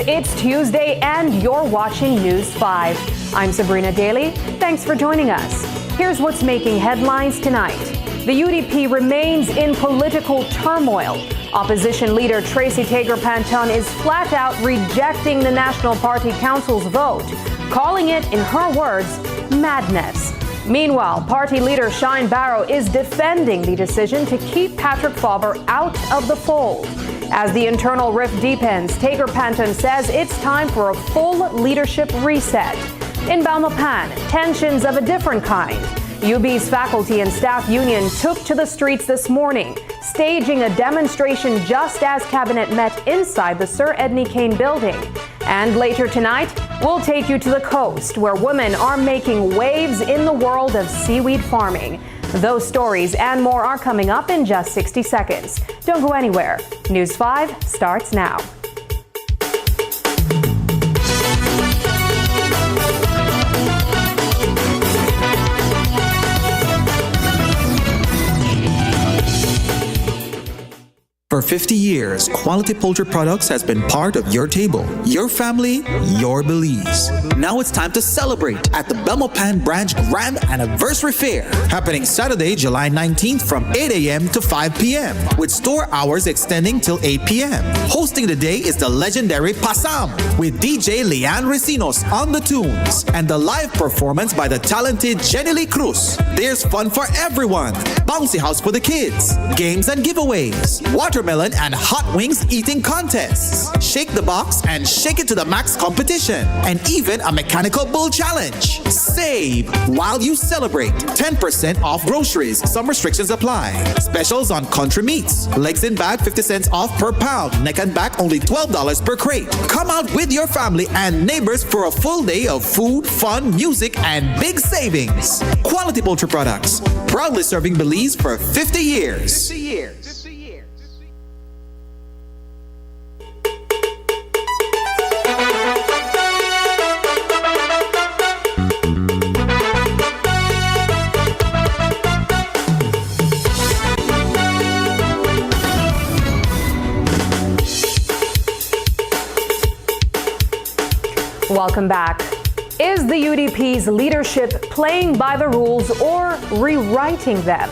It's Tuesday and you're watching News 5. I'm Sabrina Daly. Thanks for joining us. Here's what's making headlines tonight. The UDP remains in political turmoil. Opposition leader Tracy Tager-Panton is flat out rejecting the National Party Council's vote, calling it, in her words, madness. Meanwhile, party leader Shine Barrow is defending the decision to keep Patrick Faber out of the fold. As the internal rift deepens, Tager-Panton says it's time for a full leadership reset. In Belmopan, tensions of a different kind. UB's faculty and staff union took to the streets this morning, staging a demonstration just as cabinet met inside the Sir Edney Kane building. And later tonight, we'll take you to the coast, where women are making waves in the world of seaweed farming. Those stories and more are coming up in just 60 seconds. Don't go anywhere. News 5 starts now. For 50 years, Quality Poultry Products has been part of your table, your family, your Belize. Now it's time to celebrate at the Belmopan Branch Grand Anniversary Fair, happening Saturday, July 19th from 8 a.m. to 5 p.m., with store hours extending till 8 p.m. Hosting the day is the legendary Pasam, with DJ Leanne Recinos on the tunes, and the live performance by the talented Jenny Lee Cruz. There's fun for everyone, bouncy house for the kids, games and giveaways, watermelon and hot wings eating contests, shake the box and shake it to the max competition, and even a mechanical bull challenge. Save while you celebrate. 10% off groceries. Some restrictions apply. Specials on country meats. Legs in bag 50 cents off per pound. Neck and back only $12 per crate. Come out with your family and neighbors for a full day of food, fun, music, and big savings. Quality Poultry Products, proudly serving Belize for 50 years. 50 years. Welcome back. Is the UDP's leadership playing by the rules or rewriting them?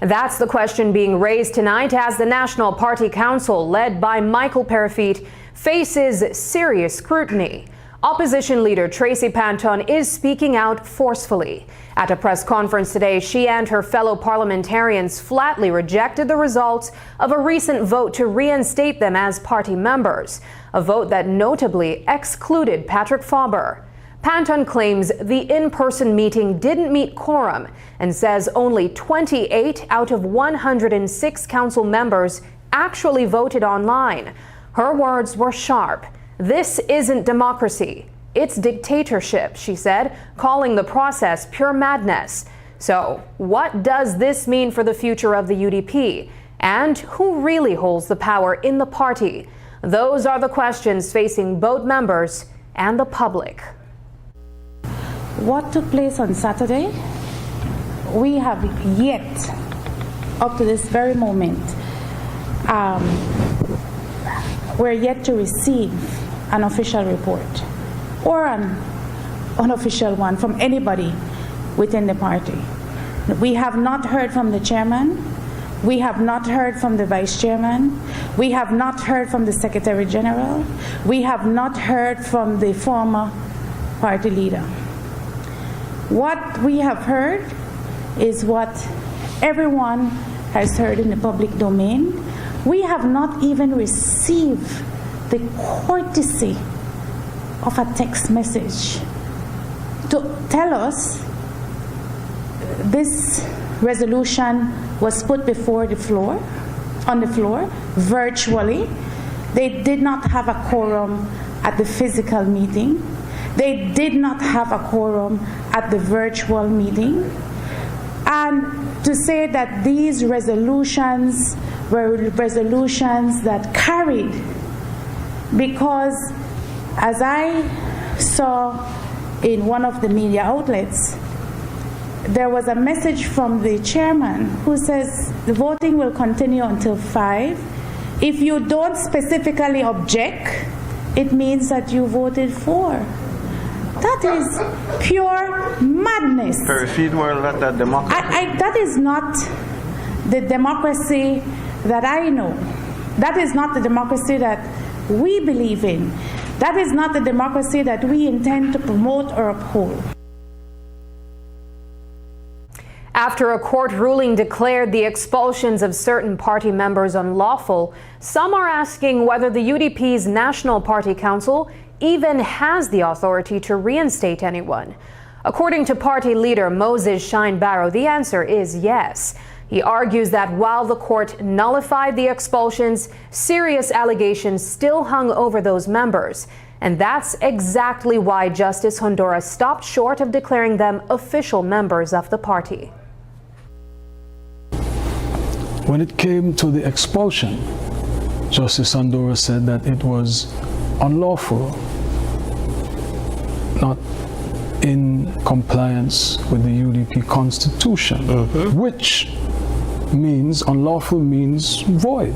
That's the question being raised tonight as the National Party Council, led by Michael Perifete, faces serious scrutiny. Opposition leader Tracy Panton is speaking out forcefully. At a press conference today, she and her fellow parliamentarians flatly rejected the results of a recent vote to reinstate them as party members, a vote that notably excluded Patrick Faber. Panton claims the in-person meeting didn't meet quorum and says only 28 out of 106 council members actually voted online. Her words were sharp. "This isn't democracy. It's dictatorship," she said, calling the process pure madness. So, what does this mean for the future of the UDP? And who really holds the power in the party? Those are the questions facing both members and the public. What took place on Saturday, we have yet, up to this very moment, we're yet to receive an official report or an unofficial one from anybody within the party. We have not heard from the chairman. We have not heard from the vice chairman. We have not heard from the secretary general. We have not heard from the former party leader. What we have heard is what everyone has heard in the public domain. We have not even received the courtesy of a text message to tell us this resolution was put before the floor, on the floor, virtually. They did not have a quorum at the physical meeting. They did not have a quorum at the virtual meeting. And to say that these resolutions were resolutions that carried, because as I saw in one of the media outlets, there was a message from the chairman who says the voting will continue until 5. If you don't specifically object, it means that you voted for. That is pure madness. That is not the democracy that I know. That is not the democracy that we believe in. That is not the democracy that we intend to promote or uphold. After a court ruling declared the expulsions of certain party members unlawful, some are asking whether the UDP's National Party Council even has the authority to reinstate anyone. According to party leader Moses Shine Barrow, the answer is yes. He argues that while the court nullified the expulsions, serious allegations still hung over those members. And that's exactly why Justice Honduras stopped short of declaring them official members of the party. When it came to the expulsion, Justice Honduras said that it was unlawful, not in compliance with the UDP constitution, which means unlawful means void.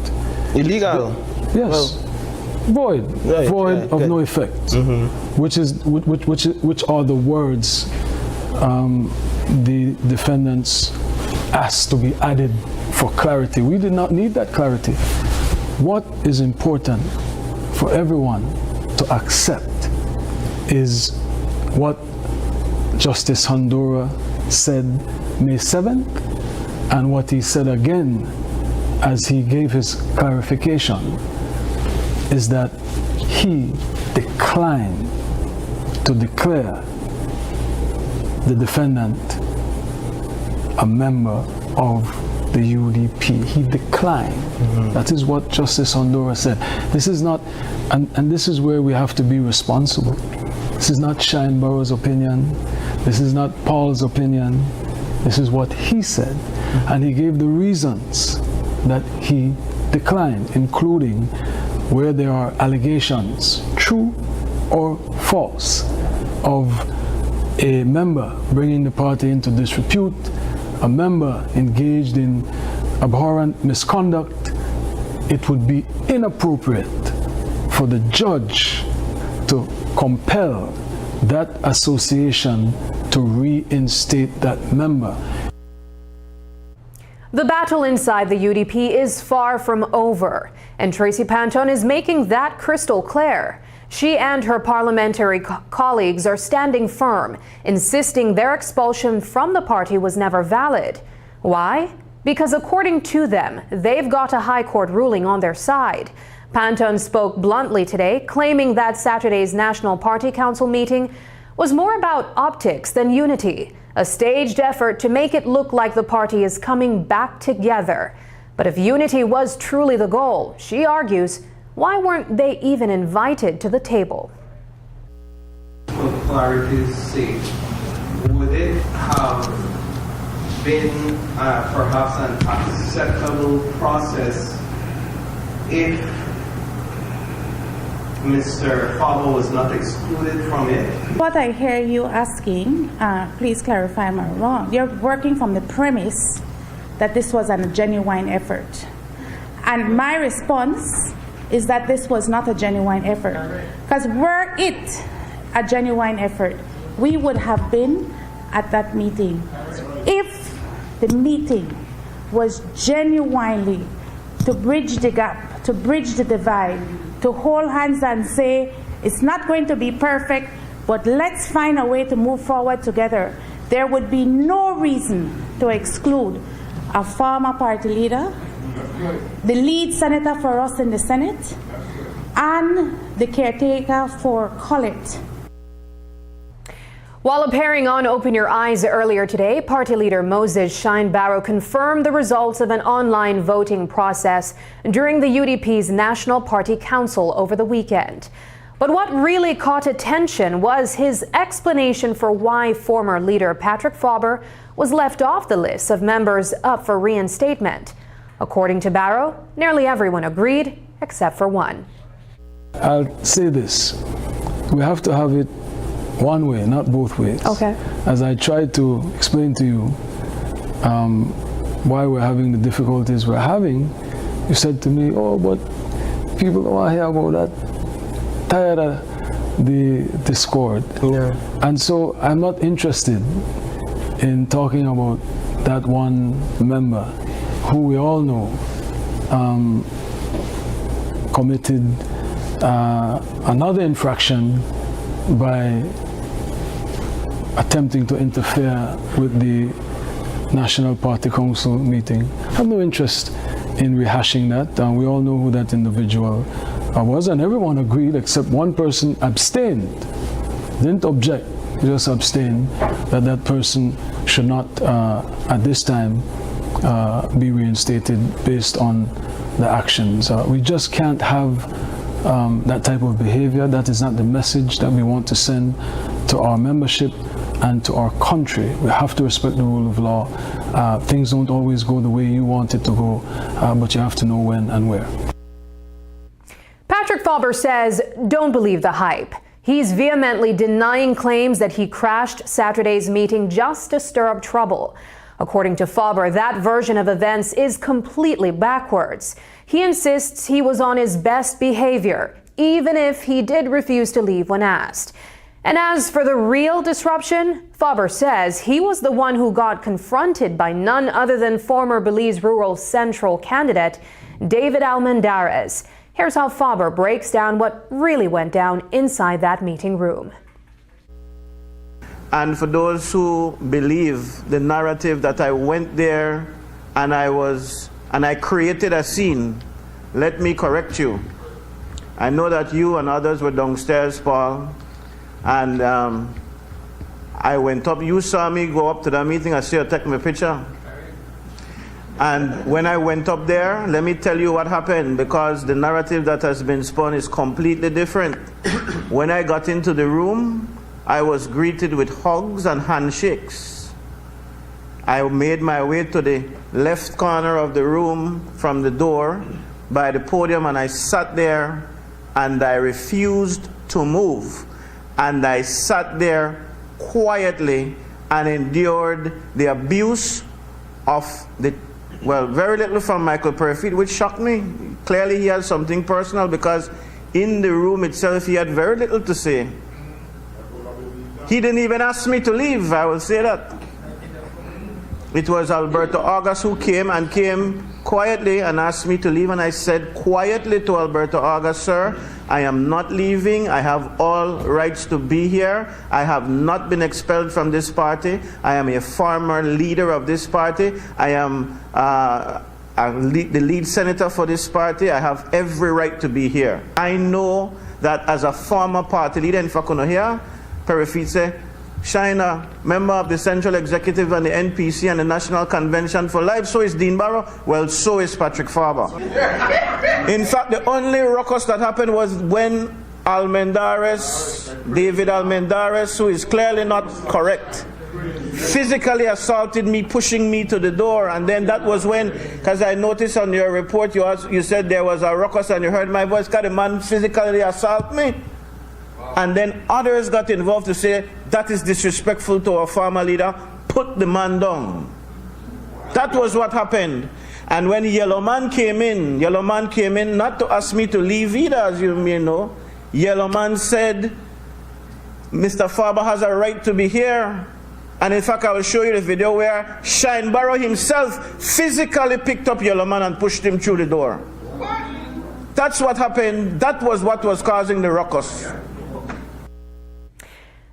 Illegal. Yes. Void. Right, void yeah, of good. no effect. Which are the words the defendants asked to be added for clarity. We did not need that clarity. What is important for everyone to accept is what Justice Honduras said May 7th and what he said again as he gave his clarification is that he declined to declare the defendant a member of the UDP. He declined. That is what Justice Honduras said. This is not, and this is where we have to be responsible. This is not Shine Barrow's opinion. This is not Paul's opinion. This is what he said. And he gave the reasons that he declined, including where there are allegations, true or false, of a member bringing the party into disrepute, a member engaged in abhorrent misconduct. It would be inappropriate for the judge to compel that association to reinstate that member. The battle inside the UDP is far from over, and Tracy Pantone is making that crystal clear. She and her parliamentary colleagues are standing firm, insisting their expulsion from the party was never valid. Why? Because according to them, they've got a high court ruling on their side. Pantone spoke bluntly today, claiming that Saturday's National Party Council meeting was more about optics than unity, a staged effort to make it look like the party is coming back together. But if unity was truly the goal, she argues, why weren't they even invited to the table? For clarity's sake, would it have been perhaps an acceptable process if Mr. Faber was not excluded from it? What I hear you asking, please clarify if I'm wrong. You're working from the premise that this was a genuine effort. And my response is that this was not a genuine effort. Because were it a genuine effort, we would have been at that meeting. If the meeting was genuinely to bridge the gap, to bridge the divide, to hold hands and say, it's not going to be perfect, but let's find a way to move forward together, there would be no reason to exclude a former party leader, the lead senator for us in the Senate, and the caretaker for Collett. While appearing on Open Your Eyes earlier today, Party Leader Moses Shine Barrow confirmed the results of an online voting process during the UDP's National Party Council over the weekend. But what really caught attention was his explanation for why former leader Patrick Faber was left off the list of members up for reinstatement. According to Barrow, nearly everyone agreed except for one. I'll say this. We have to have it one way, not both ways. Okay. As I tried to explain to you why we're having the difficulties we're having, you said to me, oh, but people don't want to hear about that. Tired of the discord. Yeah. And so I'm not interested in talking about that one member who we all know committed another infraction by attempting to interfere with the National Party Council meeting. I have no interest in rehashing that. We all know who that individual was, and everyone agreed except one person abstained, didn't object, just abstained, that that person should not at this time be reinstated based on the actions. We just can't have that type of behavior. That is not the message that we want to send to our membership and to our country. We have to respect the rule of law. Things don't always go the way you want it to go, but you have to know when and where. Patrick Faber says, don't believe the hype. He's vehemently denying claims that he crashed Saturday's meeting just to stir up trouble. According to Faber, that version of events is completely backwards. He insists he was on his best behavior, even if he did refuse to leave when asked. And as for the real disruption, Faber says he was the one who got confronted by none other than former Belize Rural Central candidate David Almendarez. Here's how Faber breaks down what really went down inside that meeting room. And for those who believe the narrative that I went there and I created a scene, let me correct you. I know that you and others were downstairs, Paul, and I went up. You saw me go up to that meeting. I see you take my picture. And when I went up there, let me tell you what happened, because the narrative that has been spun is completely different. When I got into the room, I was greeted with hugs and handshakes. I made my way to the left corner of the room from the door by the podium, and I sat there and I refused to move. And I sat there quietly and endured the abuse of very little from Michael Perfit, which shocked me. Clearly he had something personal, because in the room itself he had very little to say. He didn't even ask me to leave, I will say that. It was Alberto August who came quietly and asked me to leave, and I said quietly to Alberto August, sir, I am not leaving. I have all rights to be here. I have not been expelled from this party. I am a former leader of this party. I am the lead senator for this party. I have every right to be here. I know that as a former party leader in Fakunohia, Perifitse, Shina, member of the Central Executive and the NPC and the National Convention for Life, so is Dean Barrow, well, so is Patrick Faber. In fact, the only ruckus that happened was when David Almendarez, who is clearly not correct, physically assaulted me, pushing me to the door. And then that was when, because I noticed on your report, you said there was a ruckus and you heard my voice, because the man physically assaulted me. And then others got involved to say, that is disrespectful to our former leader, put the man down. That was what happened. And when Yellow Man came in not to ask me to leave either, as you may know. Yellow Man said, Mr. Faber has a right to be here. And in fact, I will show you the video where Shine Barrow himself physically picked up Yellow Man and pushed him through the door. That's what happened. That was what was causing the ruckus.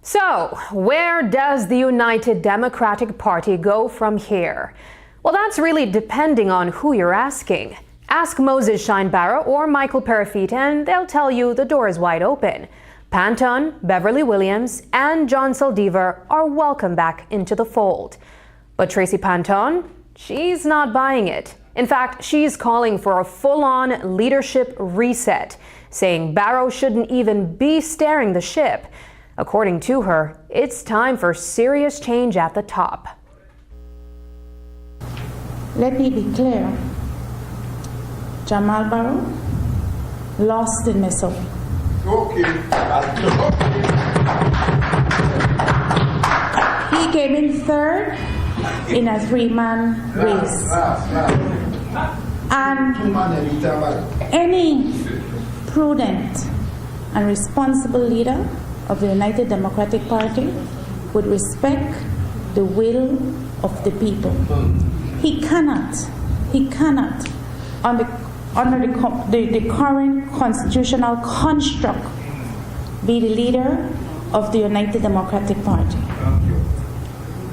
So, where does the United Democratic Party go from here? Well, that's really depending on who you're asking. Ask Moses Shine Barrow or Michael Perafita and they'll tell you the door is wide open. Panton, Beverly Williams, and John Saldivar are welcome back into the fold. But Tracy Panton, she's not buying it. In fact, she's calling for a full-on leadership reset, saying Barrow shouldn't even be steering the ship. According to her, it's time for serious change at the top. Let me be clear. Jamal Barrow lost in Missouri. He came in third in a three-man race. And any prudent and responsible leader of the United Democratic Party would respect the will of the people. He cannot, under the current constitutional construct, be the leader of the United Democratic Party.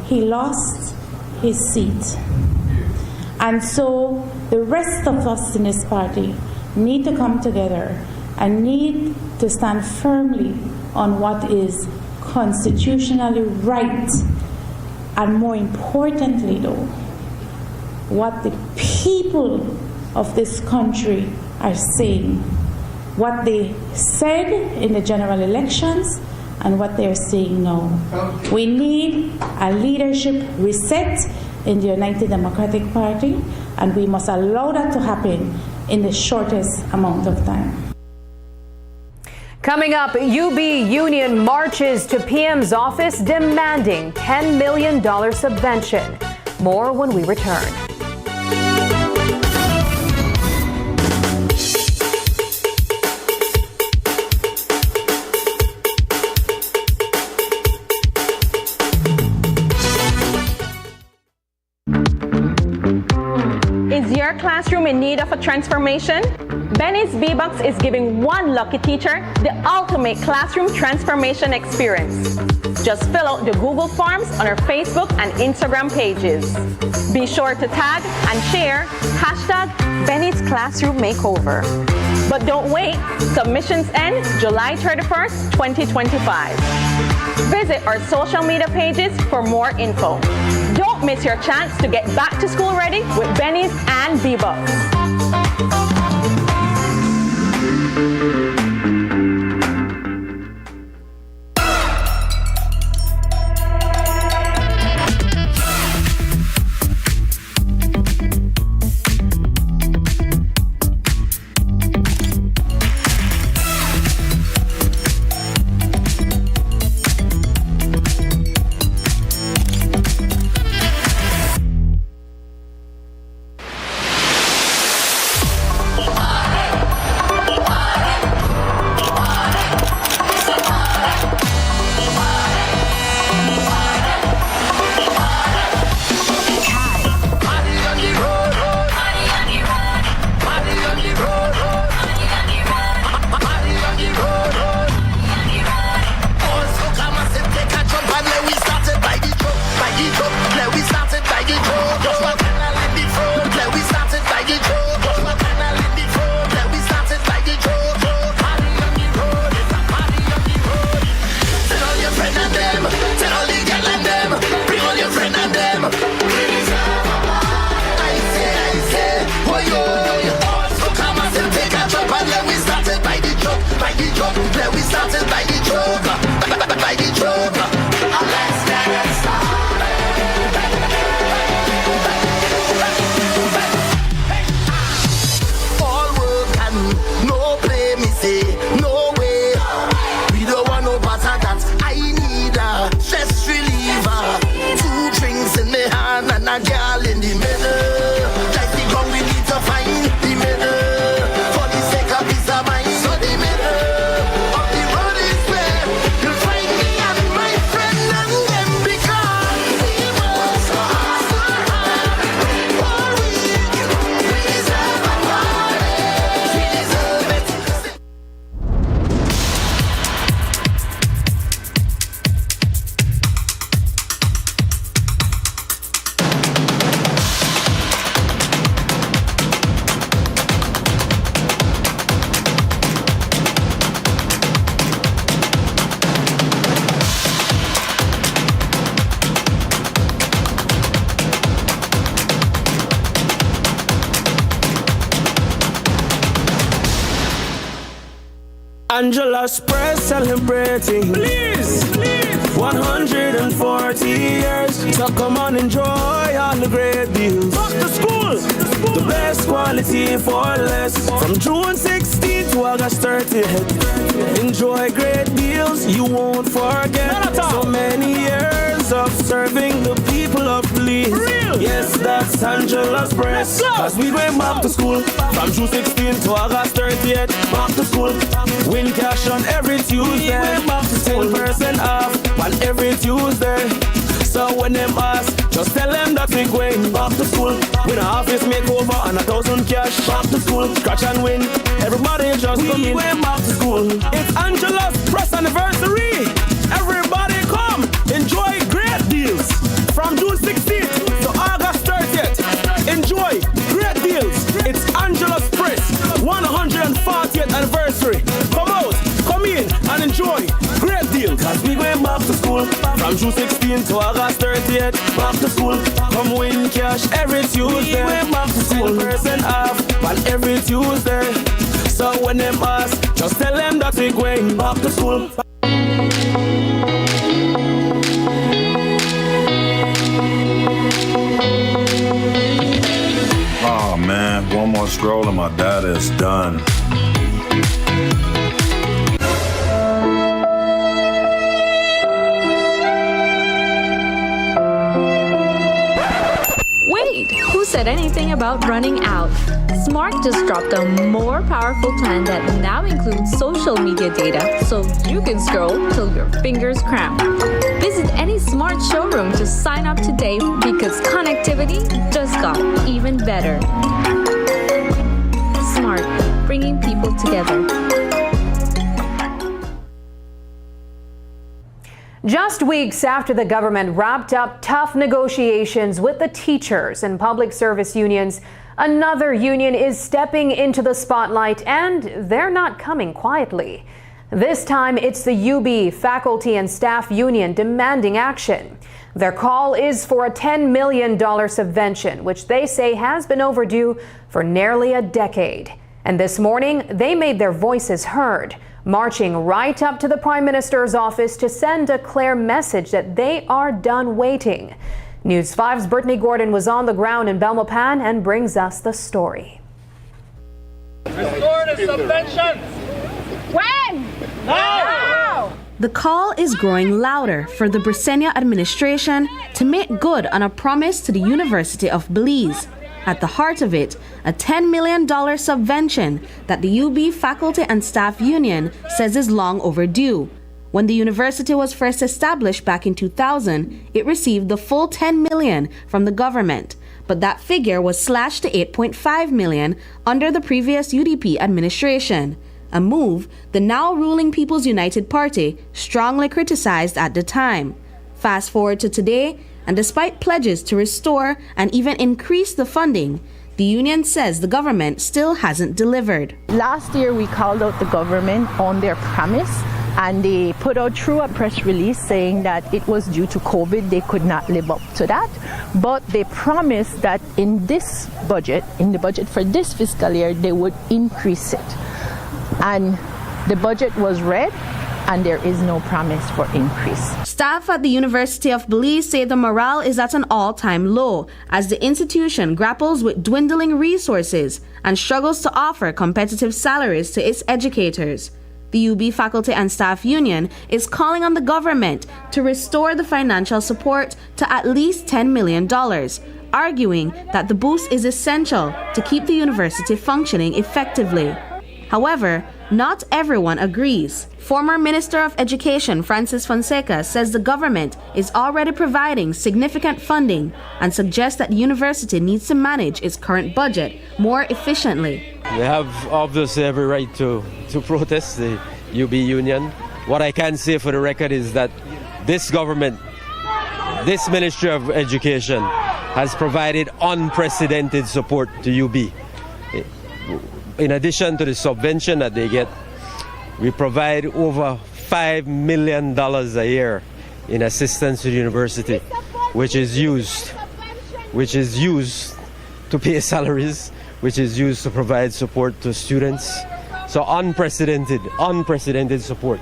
He lost his seat. And so the rest of us in this party need to come together and need to stand firmly on what is constitutionally right, and more importantly though, what the people of this country are saying, what they said in the general elections and what they're saying now. We need a leadership reset in the United Democratic Party, and we must allow that to happen in the shortest amount of time. Coming up, UB Union marches to PM's office demanding $10 million subvention. More when we return. Is your classroom in need of a transformation? Benny's B-Box is giving one lucky teacher the ultimate classroom transformation experience. Just fill out the Google Forms on our Facebook and Instagram pages. Be sure to tag and share #Benny's Classroom Makeover. But don't wait, submissions end July 31st, 2025. Visit our social media pages for more info. Don't miss your chance to get back to school ready with Benny's and B-Box. a girl in the middle. Like the gun Angela's Press celebrating. Please. 140 years. So come on, enjoy all the great deals. Back to school. The best quality for less. From June 16th to August 30th. Enjoy great deals you won't forget. So many years of serving the people of Belize. Yes, that's Angela's Press. Cause we went back to school. From June 16th to August 30th. Back to school. Win cash on every Tuesday. 10% off on every Tuesday. So when them ask, just tell them that we're going back to school. With an office makeover and 1,000 cash. Back to school, scratch and win. Everybody just come in. We're back to school. It's Angela's Press anniversary. Everybody come, enjoy great deals. From June 16th to August 30th. Enjoy great deals. It's Angela's Press 140th anniversary. Come out, come in and enjoy great deals. Cause we going back to school. From June 16th to August 30th. Back to school. Come win cash every Tuesday. We back to school. 10% off on every Tuesday. So when them ask, just tell them that we're going back to school. Oh man, one more scroll and my data is done. Wait, who said anything about running out? Smart just dropped a more powerful plan that now includes social media data, so you can scroll till your fingers cramp. Visit any Smart showroom to sign up today because connectivity just got even better. Smart, bringing people together. Just weeks after the government wrapped up tough negotiations with the teachers and public service unions, another union is stepping into the spotlight, and they're not coming quietly. This time, it's the UB Faculty and Staff Union demanding action. Their call is for a $10 million subvention, which they say has been overdue for nearly a decade. And this morning, they made their voices heard, marching right up to the Prime Minister's office to send a clear message that they are done waiting. News 5's Brittany Gordon was on the ground in Belmopan and brings us the story. Restore the subventions! When? Now! The call is growing louder for the Brisenia administration to make good on a promise to the University of Belize. At the heart of it, a $10 million subvention that the UB Faculty and Staff Union says is long overdue. When the university was first established back in 2000, it received the full $10 million from the government, but that figure was slashed to $8.5 million under the previous UDP administration, a move the now ruling People's United Party strongly criticized at the time. Fast forward to today, and despite pledges to restore and even increase the funding, the union says the government still hasn't delivered. Last year we called out the government on their promise, and they put out through a press release saying that it was due to COVID, they could not live up to that. But they promised that in this budget, in the budget for this fiscal year, they would increase it. And the budget was read, and there is no promise for increase. Staff at the University of Belize say the morale is at an all-time low as the institution grapples with dwindling resources and struggles to offer competitive salaries to its educators. The UB Faculty and Staff Union is calling on the government to restore the financial support to at least $10 million, arguing that the boost is essential to keep the university functioning effectively. However, not everyone agrees. Former Minister of Education Francis Fonseca says the government is already providing significant funding and suggests that the university needs to manage its current budget more efficiently. They have obviously every right to protest, the UB union. What I can say for the record is that this government, this Ministry of Education, has provided unprecedented support to UB. In addition to the subvention that they get, we provide over $5 million a year in assistance to the university, which is used to pay salaries, which is used to provide support to students, So unprecedented support.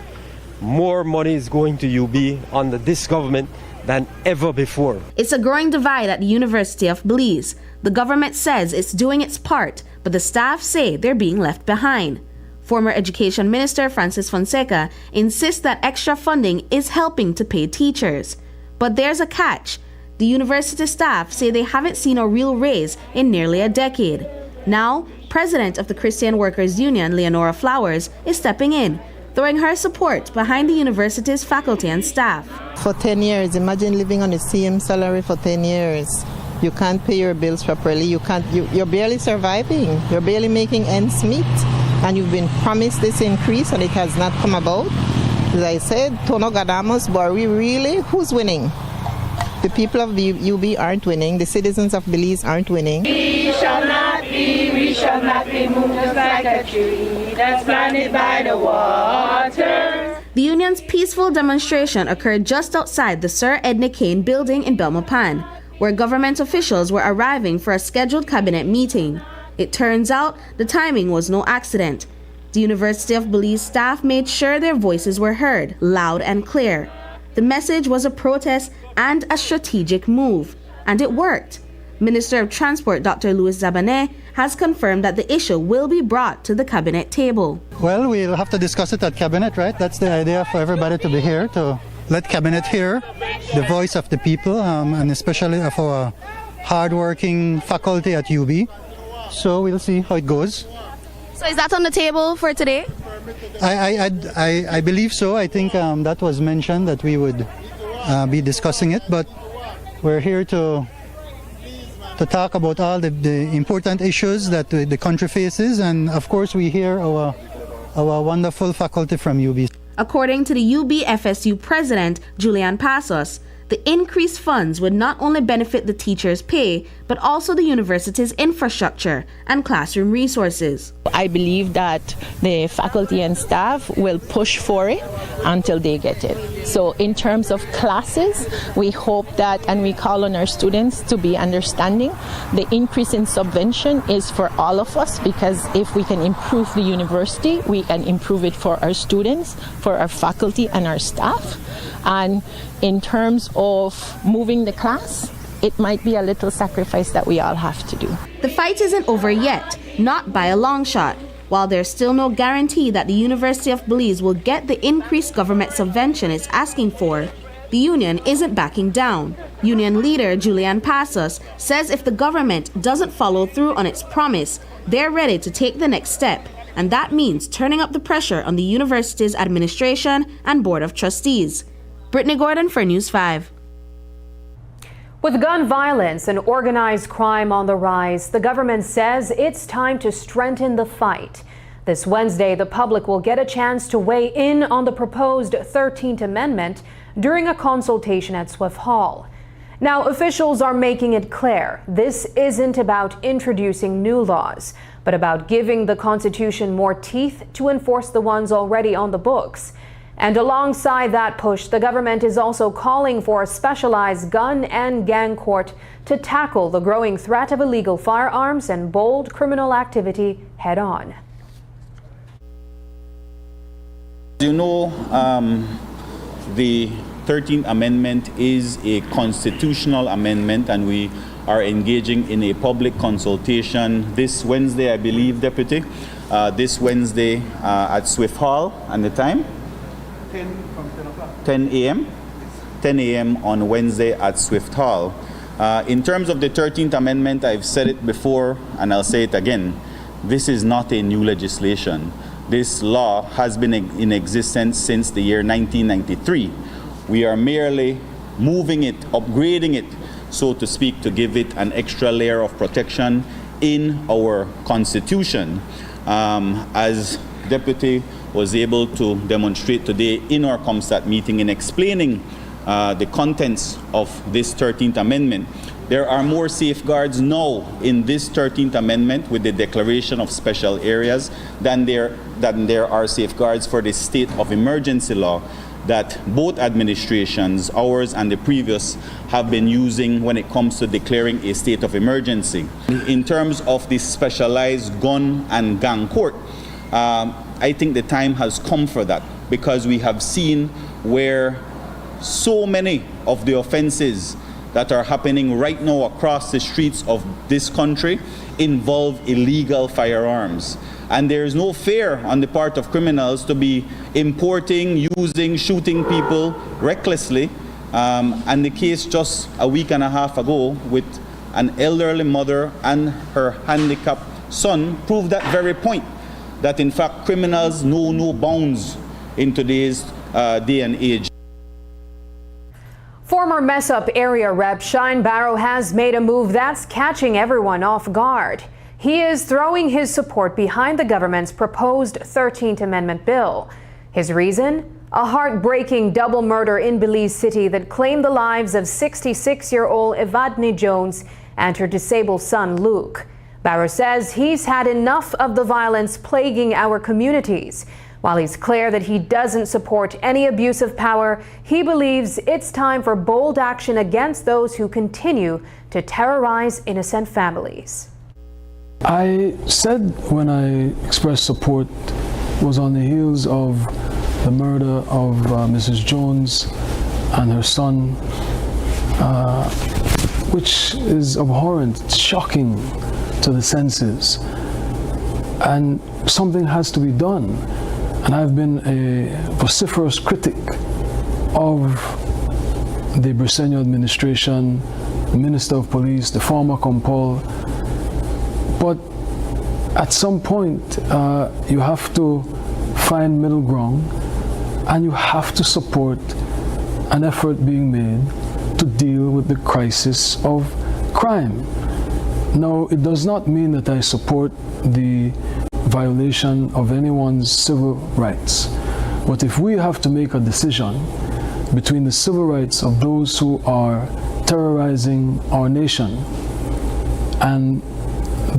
More money is going to UB under this government than ever before. It's a growing divide at the University of Belize. The government says it's doing its part, but the staff say they're being left behind. Former Education Minister Francis Fonseca insists that extra funding is helping to pay teachers. But there's a catch. The university staff say they haven't seen a real raise in nearly a decade. Now, President of the Christian Workers Union, Leonora Flowers, is stepping in, throwing her support behind the university's faculty and staff. For 10 years, imagine living on the same salary for 10 years. You can't pay your bills properly. You're barely surviving. You're barely making ends meet. And you've been promised this increase and it has not come about. As I said, Tono Gadamos, but are we really? Who's winning? The people of the UB aren't winning. The citizens of Belize aren't winning. We shall not be moved just like a tree that's planted by the water. The union's peaceful demonstration occurred just outside the Sir Edna Kane building in Belmopan, where government officials were arriving for a scheduled cabinet meeting. It turns out the timing was no accident. The University of Belize staff made sure their voices were heard, loud and clear. The message was a protest and a strategic move, and it worked. Minister of Transport Dr. Louis Zabané has confirmed that the issue will be brought to the cabinet table. Well, we'll have to discuss it at cabinet, right? That's the idea for everybody to be here, to let cabinet hear the voice of the people, and especially of our hardworking faculty at UB. So we'll see how it goes. So is that on the table for today? I believe so. I think that was mentioned that we would be discussing it, but we're here to talk about all the important issues that the country faces, and of course we hear our wonderful faculty from UB. According to the UB FSU president, Julian Pasos, the increased funds would not only benefit the teachers' pay, but also the university's infrastructure and classroom resources. I believe that the faculty and staff will push for it until they get it. So in terms of classes, we hope that, and we call on our students to be understanding, the increase in subvention is for all of us, because if we can improve the university, we can improve it for our students, for our faculty and our staff. And in terms of moving the class, it might be a little sacrifice that we all have to do. The fight isn't over yet, not by a long shot. While there's still no guarantee that the University of Belize will get the increased government subvention it's asking for, the union isn't backing down. Union leader Julian Pasos says if the government doesn't follow through on its promise, they're ready to take the next step. And that means turning up the pressure on the university's administration and board of trustees. Brittany Gordon for News 5. With gun violence and organized crime on the rise, the government says it's time to strengthen the fight. This Wednesday, the public will get a chance to weigh in on the proposed 13th Amendment during a consultation at Swift Hall. Now, officials are making it clear this isn't about introducing new laws, but about giving the Constitution more teeth to enforce the ones already on the books. And alongside that push, the government is also calling for a specialized gun and gang court to tackle the growing threat of illegal firearms and bold criminal activity head on. You know, the 13th Amendment is a constitutional amendment, and we are engaging in a public consultation this Wednesday, I believe, Deputy. This Wednesday at Swift Hall, and the time? 10 a.m. 10 a.m. on Wednesday at Swift Hall. In terms of the 13th Amendment, I've said it before and I'll say it again. This is not a new legislation. This law has been in existence since the year 1993. We are merely moving it, upgrading it, so to speak, to give it an extra layer of protection in our Constitution. As Deputy was able to demonstrate today in our ComStat meeting in explaining the contents of this 13th Amendment. There are more safeguards now in this 13th Amendment with the declaration of special areas than there are safeguards for the state of emergency law that both administrations, ours and the previous, have been using when it comes to declaring a state of emergency. In terms of the specialized gun and gang court, I think the time has come for that, because we have seen where so many of the offenses that are happening right now across the streets of this country involve illegal firearms. And there is no fear on the part of criminals to be importing, using, shooting people recklessly. And the case just a week and a half ago with an elderly mother and her handicapped son proved that very point, that in fact criminals know no bounds in today's day and age. Former Mess-Up area rep Shine Barrow has made a move that's catching everyone off guard. He is throwing his support behind the government's proposed 13th Amendment bill. His reason? A heartbreaking double murder in Belize City that claimed the lives of 66-year-old Evadne Jones and her disabled son Luke. Barrow says he's had enough of the violence plaguing our communities. While he's clear that he doesn't support any abuse of power, he believes it's time for bold action against those who continue to terrorize innocent families. I said when I expressed support was on the heels of the murder of Mrs. Jones and her son, which is abhorrent, it's shocking to the senses, and something has to be done. And I've been a vociferous critic of the Briceño administration, the Minister of Police, the former Compol. But at some point, you have to find middle ground, and you have to support an effort being made to deal with the crisis of crime. Now, it does not mean that I support the violation of anyone's civil rights. But if we have to make a decision between the civil rights of those who are terrorizing our nation and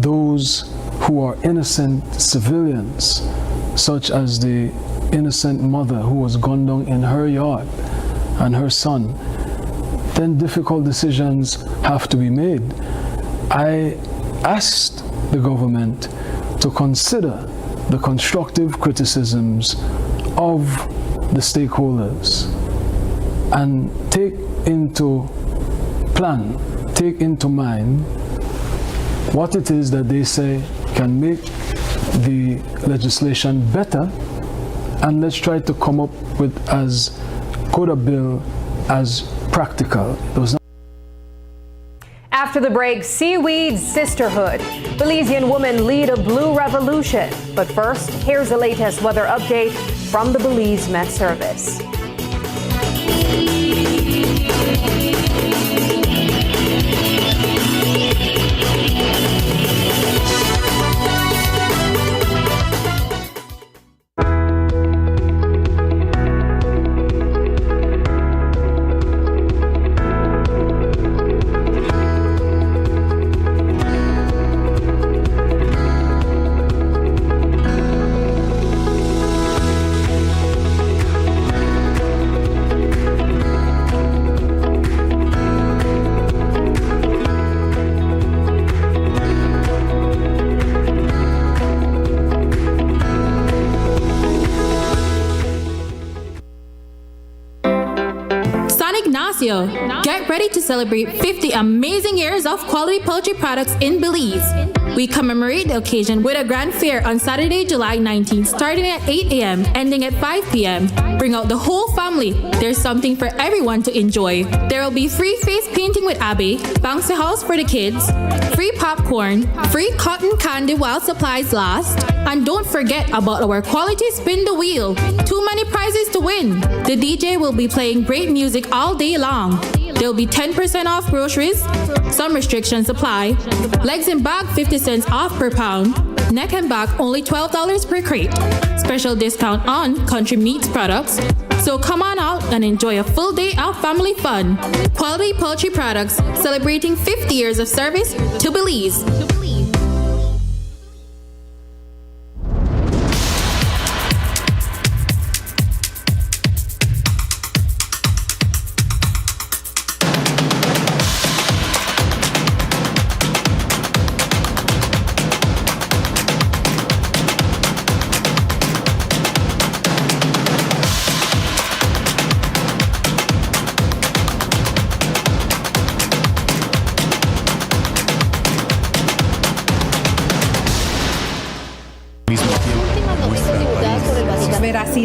those who are innocent civilians, such as the innocent mother who was gunned down in her yard and her son, then difficult decisions have to be made. I asked the government to consider the constructive criticisms of the stakeholders and take into mind what it is that they say can make the legislation better, and let's try to come up with as good a bill as practical. After the break, seaweed sisterhood. Belizean women lead a blue revolution. But first, here's the latest weather update from the Belize Met Service. Get ready to celebrate 50 amazing years of quality poultry products in Belize. We commemorate the occasion with a grand fair on Saturday, July 19th, starting at 8 a.m., ending at 5 p.m. Bring out the whole family. There's something for everyone to enjoy. There will be free face painting with Abby, bouncy house for the kids, free popcorn, free cotton candy while supplies last, and don't forget about our quality spin the wheel. Too many prizes to win. The DJ will be playing great music all day long. There'll be 10% off groceries. Some restrictions apply. Legs and bag 50 cents off per pound. Neck and back only $12 per crate. Special discount on country meats products. So come on out and enjoy a full day of family fun. Quality poultry products celebrating 50 years of service to Belize.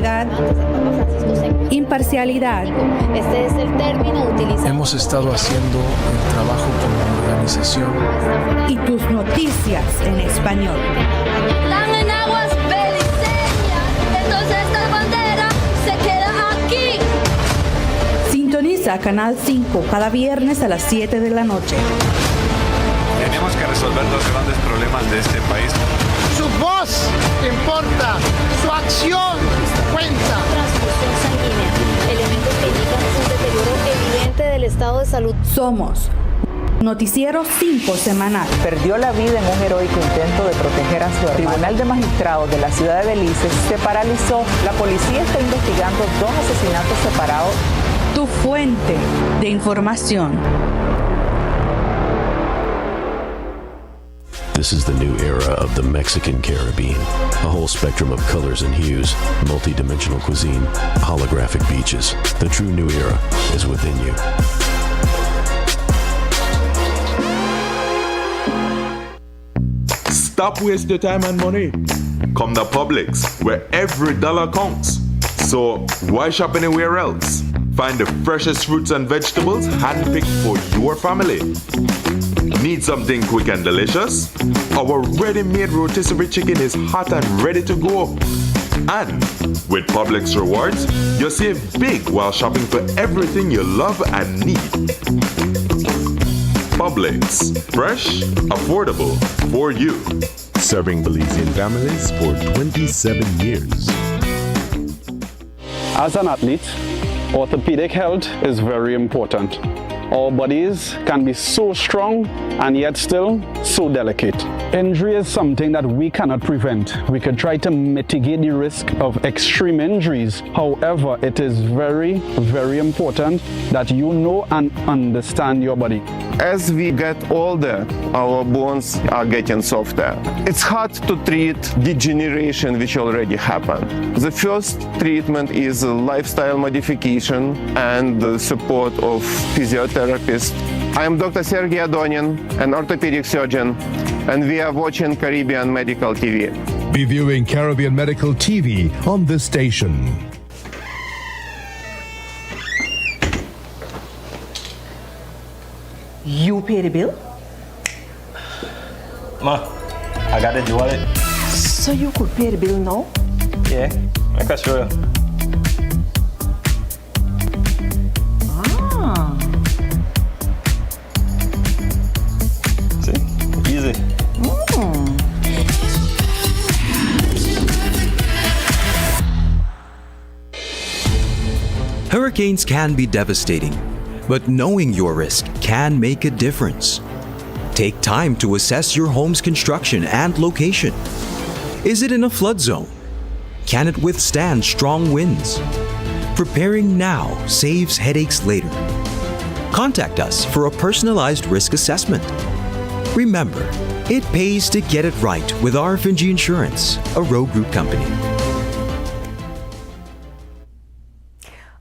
veracidad, imparcialidad. Este es el término utilizado. Hemos estado haciendo el trabajo como organización. Y tus noticias en español. Están en aguas beliceñas, entonces esta bandera se queda aquí. Sintoniza Canal 5 cada viernes a las 7 de la noche. Tenemos que resolver los grandes problemas de este país. Su voz importa, su acción cuenta. Transfusión sanguínea, elementos que indican un deterioro evidente del estado de salud. Somos Noticiero 5 semanal. Perdió la vida en un heroico intento de proteger a su hermano. El Tribunal de Magistrados de la ciudad de Belice se paralizó. La policía está investigando 2 asesinatos separados. Tu fuente de información. This is the new era of the Mexican Caribbean. A whole spectrum of colors and hues, multi-dimensional cuisine, holographic beaches. The true new era is within you. Stop wasting your time and money. Come to Publix, where every dollar counts. So why shop anywhere else? Find the freshest fruits and vegetables handpicked for your family. Need something quick and delicious? Our ready-made rotisserie chicken is hot and ready to go. And with Publix Rewards, you'll save big while shopping for everything you love and need. Publix, fresh, affordable, for you. Serving Belizean families for 27 years. As an athlete, orthopedic health is very important. Our bodies can be so strong and yet still so delicate. Injury is something that we cannot prevent. We could try to mitigate the risk of extreme injuries. However, it is very, very important that you know and understand your body. As we get older, our bones are getting softer. It's hard to treat degeneration which already happened. The first treatment is a lifestyle modification and the support of physiotherapist. I am Dr. Sergey Adonin, an orthopedic surgeon, and we are watching Caribbean Medical TV. Be viewing Caribbean Medical TV on this station. You pay the bill? Ma, I got the wallet. So you could pay the bill now? Yeah, I can show you. Ah. See? Easy. Hurricanes can be devastating, but knowing your risk can make a difference. Take time to assess your home's construction and location. Is it in a flood zone? Can it withstand strong winds? Preparing now saves headaches later. Contact us for a personalized risk assessment. Remember, it pays to get it right with RFNG Insurance, a Road Group company.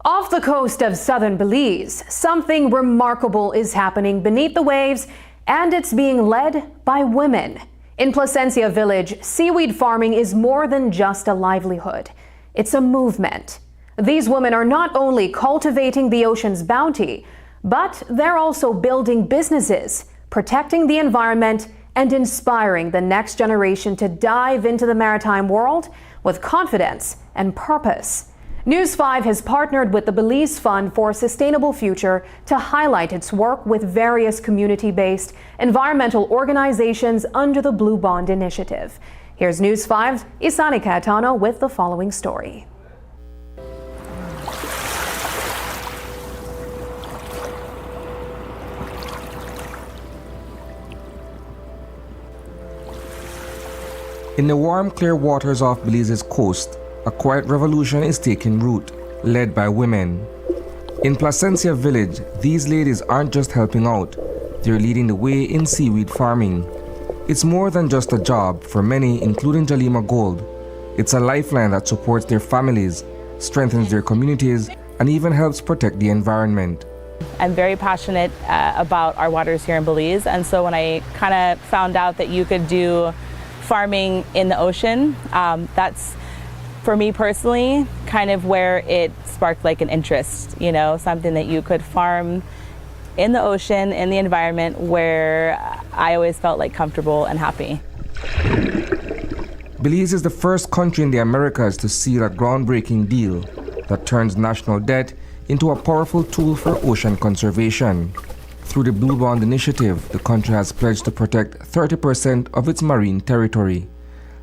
Off the coast of southern Belize, something remarkable is happening beneath the waves, and it's being led by women. In Placencia Village, seaweed farming is more than just a livelihood. It's a movement. These women are not only cultivating the ocean's bounty, but they're also building businesses, protecting the environment, and inspiring the next generation to dive into the maritime world with confidence and purpose. News 5 has partnered with the Belize Fund for a Sustainable Future to highlight its work with various community-based environmental organizations under the Blue Bond Initiative. Here's News 5's Isani Cayetano with the following story. In the warm, clear waters off Belize's coast, a quiet revolution is taking root, led by women. In Placencia Village, these ladies aren't just helping out, they're leading the way in seaweed farming. It's more than just a job for many, including Jalima Gold. It's a lifeline that supports their families, strengthens their communities, and even helps protect the environment. I'm very passionate about our waters here in Belize, and so when I kind of found out that you could do farming in the ocean, that's, for me personally, kind of where it sparked like an interest, you know, something that you could farm in the ocean, in the environment where I always felt like comfortable and happy. Belize is the first country in the Americas to seal a groundbreaking deal that turns national debt into a powerful tool for ocean conservation. Through the Blue Bond Initiative, the country has pledged to protect 30% of its marine territory.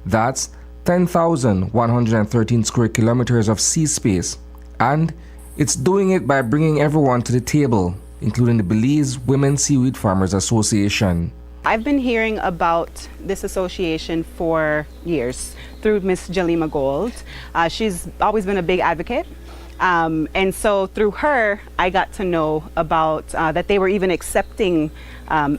That's 10,113 square kilometers of sea space, and it's doing it by bringing everyone to the table, including the Belize Women Seaweed Farmers Association. I've been hearing about this association for years through Miss Jalima Gold. She's always been a big advocate. And so through her, I got to know about that they were even accepting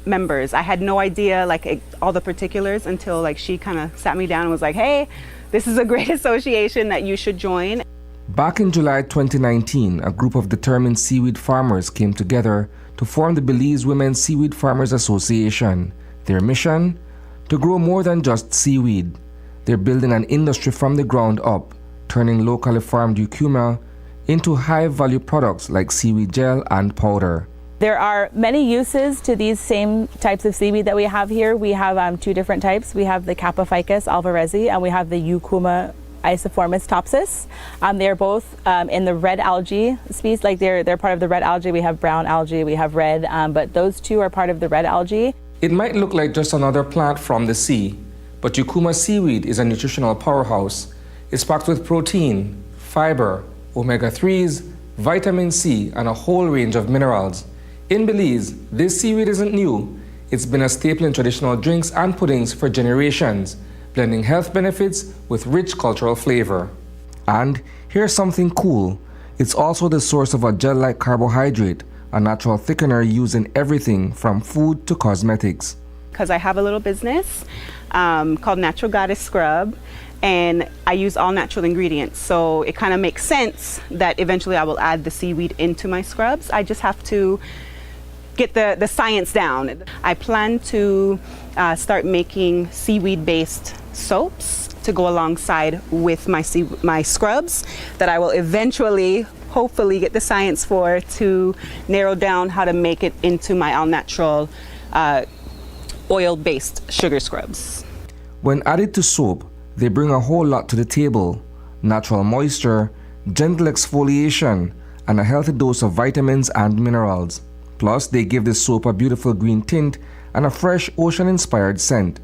members. I had no idea like all the particulars until like she kind of sat me down and was like, hey, this is a great association that you should join. Back in July 2019, a group of determined seaweed farmers came together to form the Belize Women Seaweed Farmers Association. Their mission? To grow more than just seaweed. They're building an industry from the ground up, turning locally farmed eucuma into high-value products like seaweed gel and powder. There are many uses to these same types of seaweed that we have here. We have two different types. We have the Capophycus alvarezi and we have the Eucuma Isoformis topsis. They're both in the red algae species, like they're part of the red algae. We have brown algae, we have red, but those two are part of the red algae. It might look like just another plant from the sea, but Eucuma seaweed is a nutritional powerhouse. It's packed with protein, fiber, omega-3s, vitamin C, and a whole range of minerals. In Belize, this seaweed isn't new. It's been a staple in traditional drinks and puddings for generations, blending health benefits with rich cultural flavor. And here's something cool. It's also the source of a gel-like carbohydrate, a natural thickener used in everything from food to cosmetics. Because I have a little business called Natural Goddess Scrub, and I use all natural ingredients. So it kind of makes sense that eventually I will add the seaweed into my scrubs. I just have to get the science down. I plan to start making seaweed-based soaps to go alongside with my scrubs that I will eventually, hopefully, get the science for to narrow down how to make it into my all-natural oil-based sugar scrubs. When added to soap, they bring a whole lot to the table: natural moisture, gentle exfoliation, and a healthy dose of vitamins and minerals. Plus, they give the soap a beautiful green tint and a fresh ocean-inspired scent.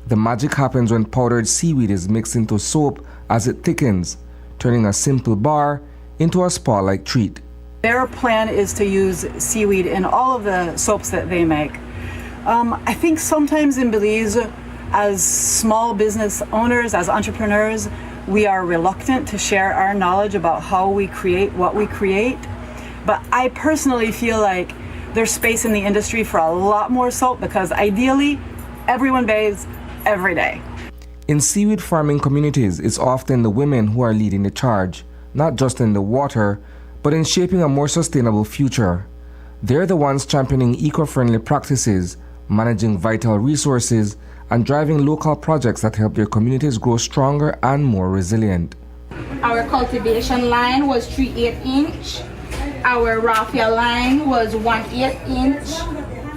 The magic happens when powdered seaweed is mixed into soap as it thickens, turning a simple bar into a spa-like treat. Their plan is to use seaweed in all of the soaps that they make. I think sometimes in Belize, as small business owners, as entrepreneurs, we are reluctant to share our knowledge about how we create what we create. But I personally feel like there's space in the industry for a lot more soap because ideally, everyone bathes every day. In seaweed farming communities, it's often the women who are leading the charge, not just in the water, but in shaping a more sustainable future. They're the ones championing eco-friendly practices, managing vital resources, and driving local projects that help their communities grow stronger and more resilient. Our cultivation line was 3/8 inch. Our raffia line was 1/8 inch.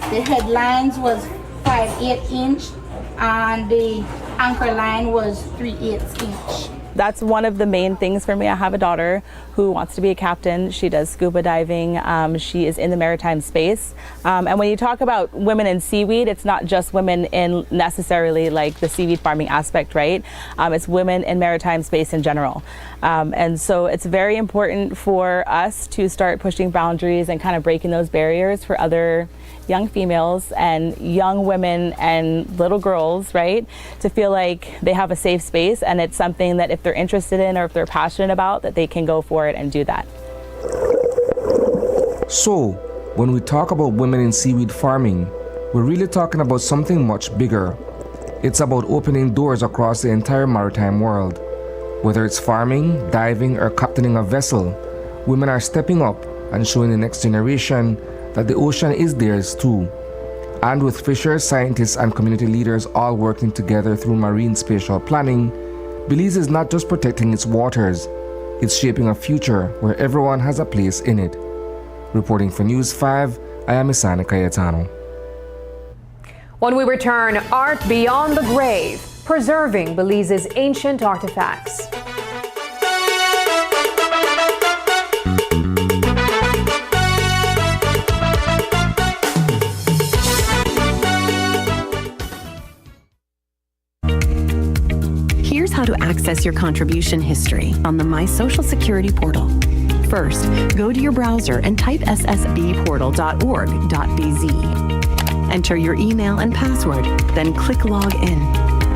The headlines was 5/8 inch. And the anchor line was 3/8 inch. That's one of the main things for me. I have a daughter who wants to be a captain. She does scuba diving. She is in the maritime space. And when you talk about women in seaweed, it's not just women in necessarily like the seaweed farming aspect, right? It's women in maritime space in general. And so it's very important for us to start pushing boundaries and kind of breaking those barriers for other young females and young women and little girls, right, to feel like they have a safe space and it's something that if they're interested in or if they're passionate about, that they can go for it and do that. So, when we talk about women in seaweed farming, we're really talking about something much bigger. It's about opening doors across the entire maritime world. Whether it's farming, diving, or captaining a vessel, women are stepping up and showing the next generation that the ocean is theirs too. And with fishers, scientists, and community leaders all working together through marine spatial planning, Belize is not just protecting its waters, It's shaping a future where everyone has a place in it. Reporting for News 5, I am Isani Cayetano. When we return, art beyond the grave, preserving Belize's ancient artifacts. Here's how to access your contribution history on the My Social Security portal. First, go to your browser and type ssbportal.org.bz. Enter your email and password, then click Log In.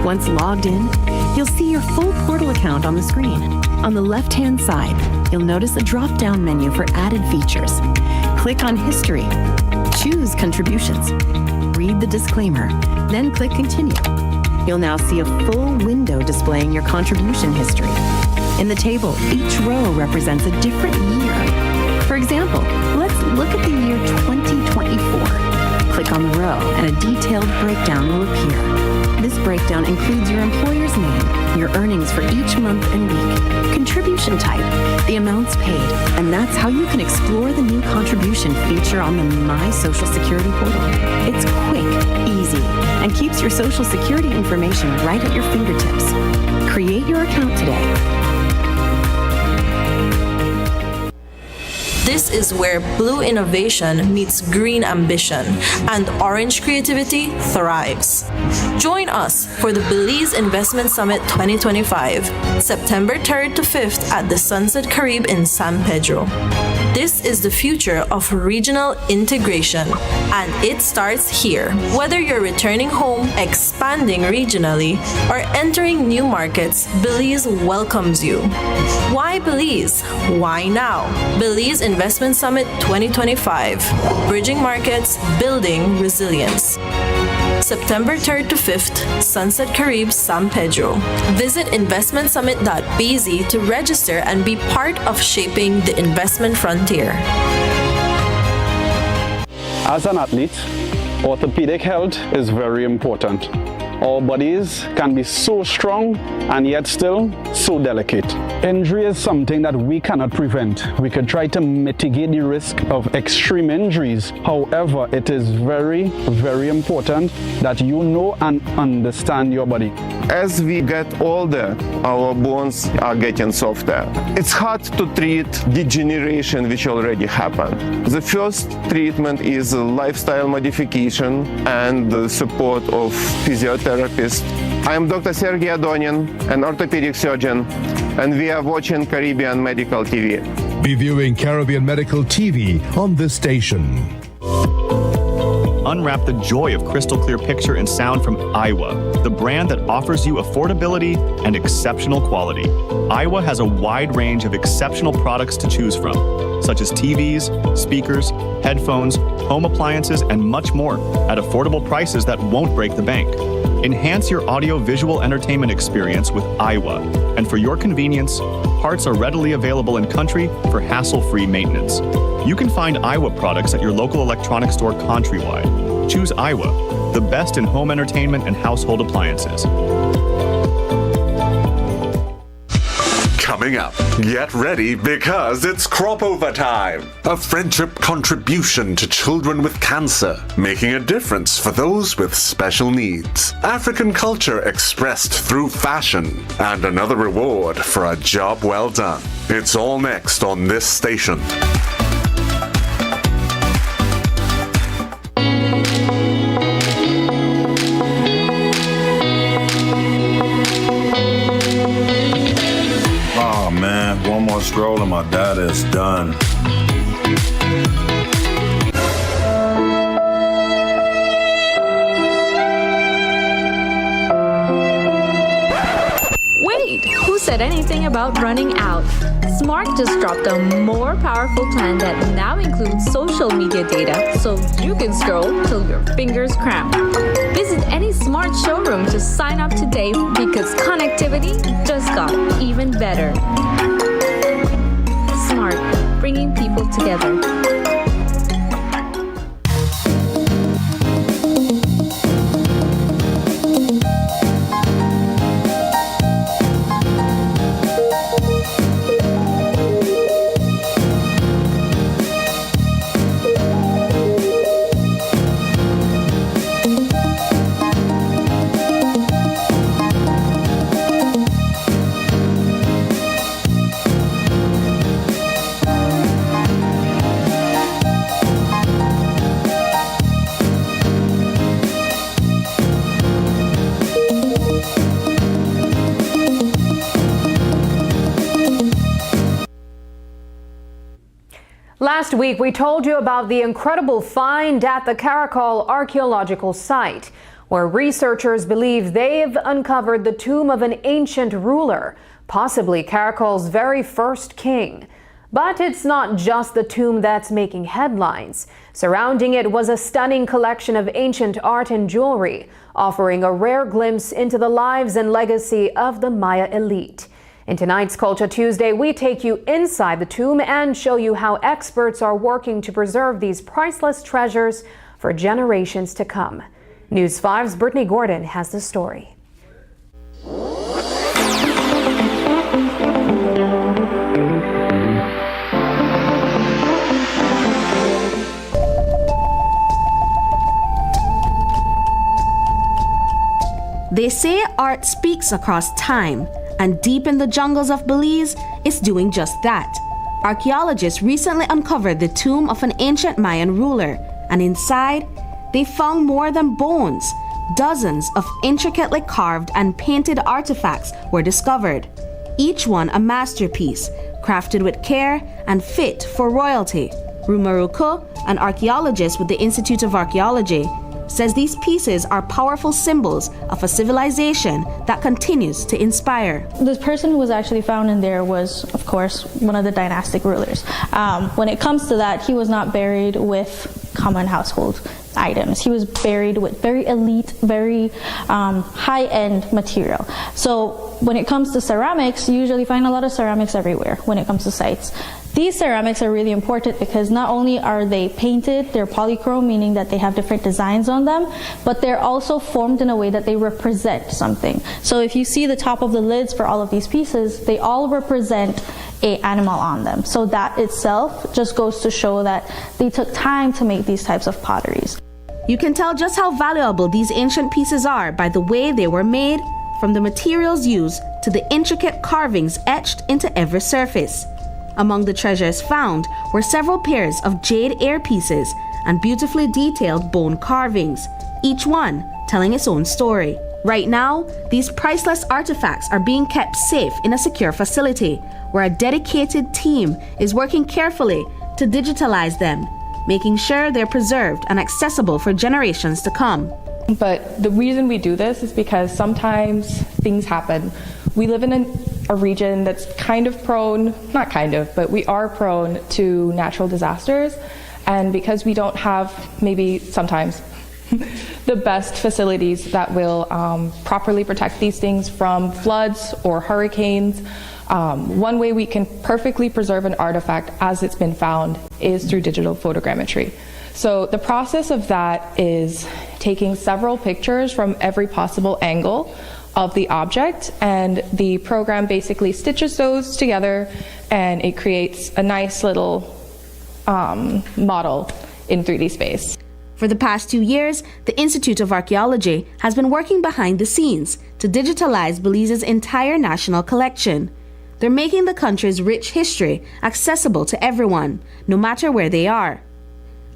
Once logged in, you'll see your full portal account on the screen. On the left-hand side, you'll notice a drop-down menu for added features. Click on History. Choose Contributions. Read the disclaimer, then click Continue. You'll now see a full window displaying your contribution history. In the table, each row represents a different year. For example, let's look at the year 2024. Click on the row and a detailed breakdown will appear. This breakdown includes your employer's name, your earnings for each month and week, contribution type, the amounts paid, and that's how you can explore the new contribution feature on the My Social Security portal. It's quick, easy, and keeps your Social Security information right at your fingertips. Create your account today. This is where blue innovation meets green ambition and orange creativity thrives. Join us for the Belize Investment Summit 2025, September 3rd to 5th at the Sunset Caribe in San Pedro. This is the future of regional integration, and it starts here. Whether you're returning home, expanding regionally, or entering new markets, Belize welcomes you. Why Belize? Why now? Belize Investment Summit 2025, Bridging Markets, Building Resilience. September 3rd to 5th, Sunset Caribe, San Pedro. Visit investmentsummit.bz to register and be part of shaping the investment frontier. As an athlete, orthopedic health is very important. Our bodies can be so strong and yet still so delicate. Injury is something that we cannot prevent. We could try to mitigate the risk of extreme injuries. However, it is very, very important that you know and understand your body. As we get older, our bones are getting softer. It's hard to treat degeneration which already happened. The first treatment is lifestyle modification and the support of physiotherapy. I am Dr. Sergey Adonin, an orthopedic surgeon, and we are watching Caribbean Medical TV. Be viewing Caribbean Medical TV on this station. Unwrap the joy of crystal clear picture and sound from Iowa, the brand that offers you affordability and exceptional quality. Iowa has a wide range of exceptional products to choose from, such as TVs, speakers, headphones, home appliances, and much more at affordable prices that won't break the bank. Enhance your audio-visual entertainment experience with Iowa, and for your convenience, parts are readily available in country for hassle-free maintenance. You can find Iowa products at your local electronics store countrywide. Choose Iowa, the best in home entertainment and household appliances. Coming up, get ready because it's crop over time. A friendship contribution to children with cancer, making a difference for those with special needs. African culture expressed through fashion, and another reward for a job well done. It's all next on this station. One more scroll and my data is done. Wait, who said anything about running out? Smart just dropped a more powerful plan that now includes social media data, so you can scroll till your fingers cramp. Visit any Smart showroom to sign up today because connectivity just got even better. Smart, bringing people together. Last week, we told you about the incredible find at the Caracol Archaeological site, where researchers believe they've uncovered the tomb of an ancient ruler, possibly Caracol's very first king. But it's not just the tomb that's making headlines. Surrounding it was a stunning collection of ancient art and jewelry, offering a rare glimpse into the lives and legacy of the Maya elite. In tonight's Culture Tuesday, we take you inside the tomb and show you how experts are working to preserve these priceless treasures for generations to come. News 5's Brittany Gordon has the story. They say art speaks across time, and deep in the jungles of Belize, it's doing just that. Archaeologists recently uncovered the tomb of an ancient Mayan ruler, and inside, they found more than bones. Dozens of intricately carved and painted artifacts were discovered, each one a masterpiece, crafted with care and fit for royalty. Rumaruko, an archaeologist with the Institute of Archaeology, says these pieces are powerful symbols of a civilization that continues to inspire. The person who was actually found in there was, of course, one of the dynastic rulers. When it comes to that, he was not buried with common household items. He was buried with very elite, very high-end material. So when it comes to ceramics, you usually find a lot of ceramics everywhere when it comes to sites. These ceramics are really important because not only are they painted, they're polychrome, meaning that they have different designs on them, but they're also formed in a way that they represent something. So if you see the top of the lids for all of these pieces, they all represent an animal on them. So that itself just goes to show that they took time to make these types of potteries. You can tell just how valuable these ancient pieces are by the way they were made, from the materials used to the intricate carvings etched into every surface. Among the treasures found were several pairs of jade earpieces and beautifully detailed bone carvings, each one telling its own story. Right now, these priceless artifacts are being kept safe in a secure facility where a dedicated team is working carefully to digitalize them, making sure they're preserved and accessible for generations to come. But the reason we do this is because sometimes things happen. We live in a region that's kind of prone, not kind of, but we are prone to natural disasters. And because we don't have maybe sometimes the best facilities that will properly protect these things from floods or hurricanes, one way we can perfectly preserve an artifact as it's been found is through digital photogrammetry. So the process of that is taking several pictures from every possible angle of the object, and the program basically stitches those together and it creates a nice little model in 3D space. For the past 2 years, the Institute of Archaeology has been working behind the scenes to digitalize Belize's entire national collection. They're making the country's rich history accessible to everyone, no matter where they are.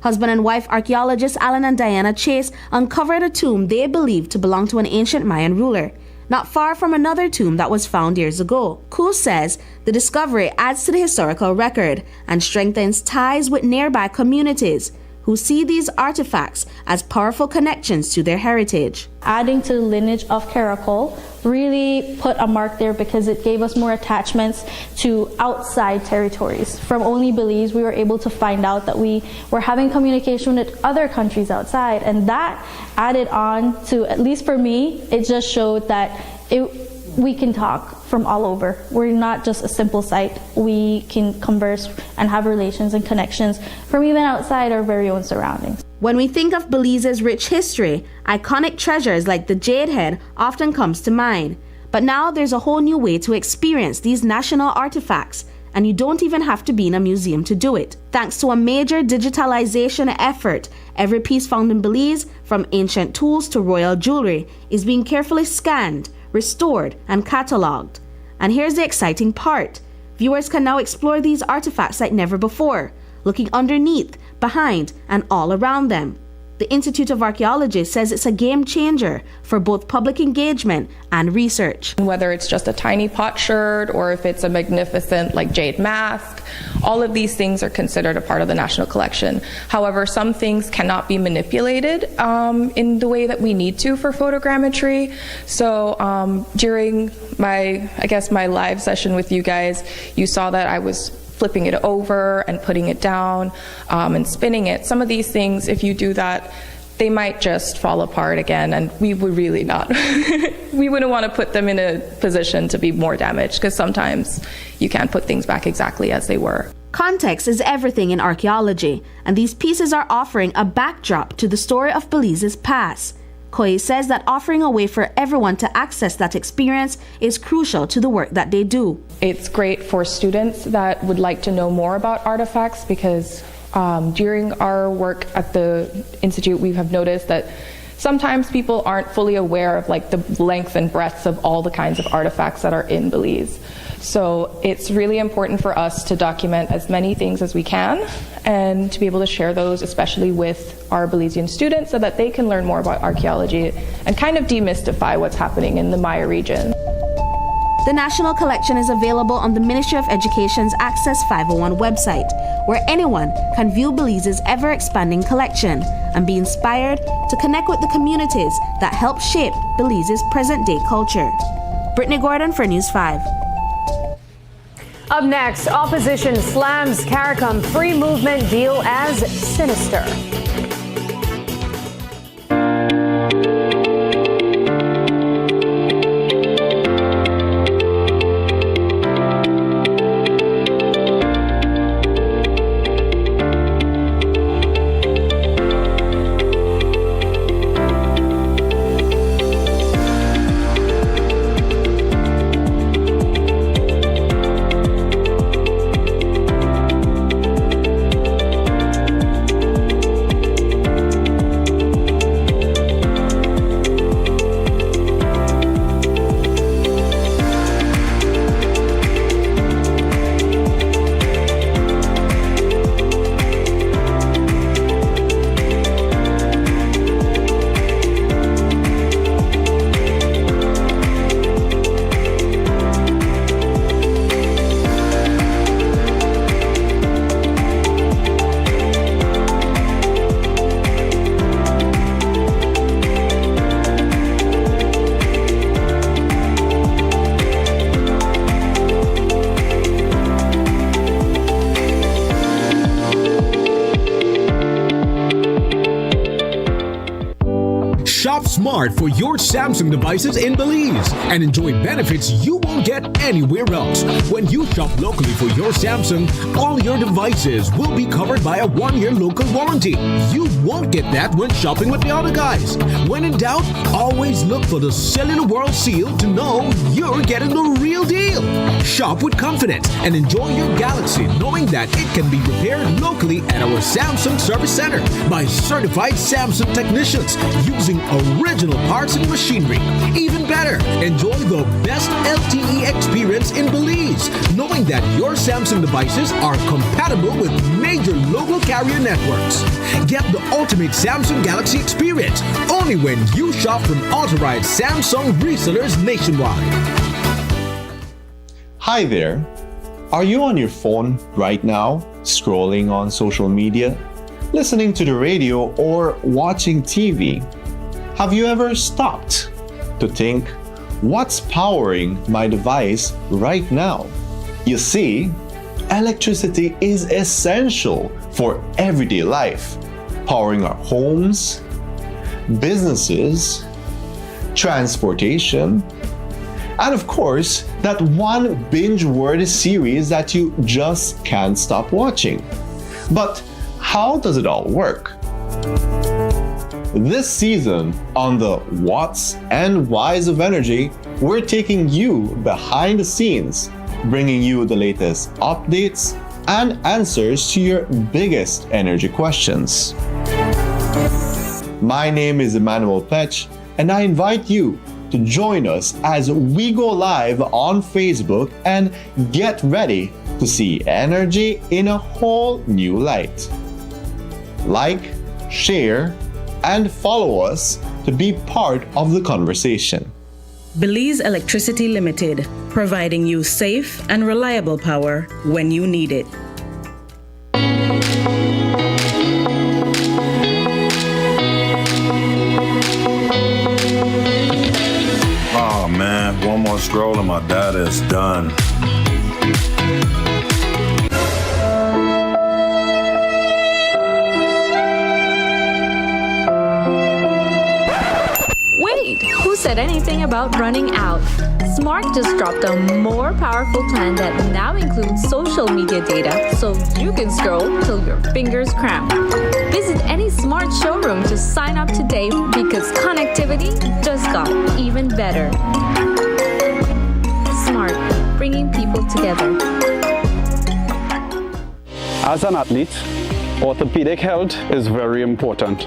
Husband and wife archaeologists Alan and Diana Chase uncovered a tomb they believed to belong to an ancient Mayan ruler, not far from another tomb that was found years ago. Koo says the discovery adds to the historical record and strengthens ties with nearby communities who see these artifacts as powerful connections to their heritage. Adding to the lineage of Caracol really put a mark there because it gave us more attachments to outside territories. From only Belize, we were able to find out that we were having communication with other countries outside, and that added on to, at least for me, it just showed that we can talk from all over. We're not just a simple site. We can converse and have relations and connections from even outside our very own surroundings. When we think of Belize's rich history, iconic treasures like the jade head often comes to mind. But now there's a whole new way to experience these national artifacts, and you don't even have to be in a museum to do it. Thanks to a major digitalization effort, every piece found in Belize, from ancient tools to royal jewelry, is being carefully scanned, restored, and cataloged. And here's the exciting part. Viewers can now explore these artifacts like never before, looking underneath, behind, and all around them. The Institute of Archaeology says it's a game changer for both public engagement and research. Whether it's just a tiny potsherd or if it's a magnificent jade mask, all of these things are considered a part of the national collection. However, some things cannot be manipulated in the way that we need to for photogrammetry. So during my live session with you guys, you saw that I was flipping it over and putting it down and spinning it. Some of these things, if you do that, they might just fall apart again, and we would really not. We wouldn't want to put them in a position to be more damaged, because sometimes you can't put things back exactly as they were. Context is everything in archaeology, and these pieces are offering a backdrop to the story of Belize's past. Koye says that offering a way for everyone to access that experience is crucial to the work that they do. It's great for students that would like to know more about artifacts, because during our work at the Institute, we have noticed that sometimes people aren't fully aware of the length and breadth of all the kinds of artifacts that are in Belize. So it's really important for us to document as many things as we can and to be able to share those, especially with our Belizean students, so that they can learn more about archaeology and kind of demystify what's happening in the Maya region. The National Collection is available on the Ministry of Education's Access 501 website, where anyone can view Belize's ever-expanding collection and be inspired to connect with the communities that help shape Belize's present-day culture. Brittany Gordon for News 5. Up next, opposition slams CARICOM free movement deal as sinister. Smart for your Samsung devices in Belize and enjoy benefits you won't get anywhere else. When you shop locally for your Samsung, all your devices will be covered by a 1-year local warranty. You won't get that when shopping with the other guys. When in doubt, always look for the Cellular World seal to know you're getting the real deal. Shop with confidence and enjoy your Galaxy knowing that it can be repaired locally at our Samsung Service Center by certified Samsung technicians using original parts and machinery. Even better, enjoy the best LTE experience in Belize, knowing that your Samsung devices are compatible with major local carrier networks. Get the ultimate Samsung Galaxy experience only when you shop from authorized Samsung resellers nationwide. Hi there. Are you on your phone right now, scrolling on social media, listening to the radio, or watching TV? Have you ever stopped to think, what's powering my device right now? You see, electricity is essential for everyday life, powering our homes, businesses, transportation, and of course, that one binge-worthy series that you just can't stop watching. But how does it all work? This season on the What's and Why's of Energy, we're taking you behind the scenes, bringing you the latest updates and answers to your biggest energy questions. My name is Emmanuel Petch, and I invite you to join us as we go live on Facebook and get ready to see energy in a whole new light. Like, share, and follow us to be part of the conversation. Belize Electricity Limited, providing you safe and reliable power when you need it. Oh man, one more scroll and my data is done. Wait, who said anything about running out? Smart just dropped a more powerful plan that now includes social media data, so you can scroll till your fingers cramp. Visit any Smart showroom to sign up today because connectivity just got even better. Smart, bringing people together. As an athlete, orthopedic health is very important.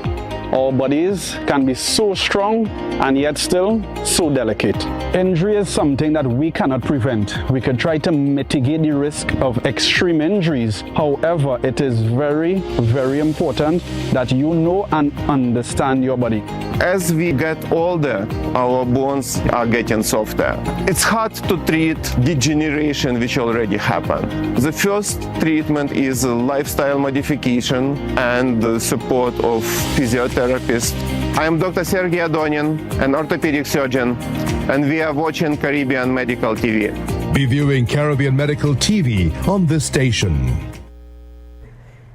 Our bodies can be so strong and yet still so delicate. Injury is something that we cannot prevent. We could try to mitigate the risk of extreme injuries. However, it is very, very important that you know and understand your body. As we get older, our bones are getting softer. It's hard to treat degeneration which already happened. The first treatment is lifestyle modification and the support of physiotherapist. I am Dr. Sergey Adonin, an orthopedic surgeon, and we are watching Caribbean Medical TV. Be viewing Caribbean Medical TV on this station.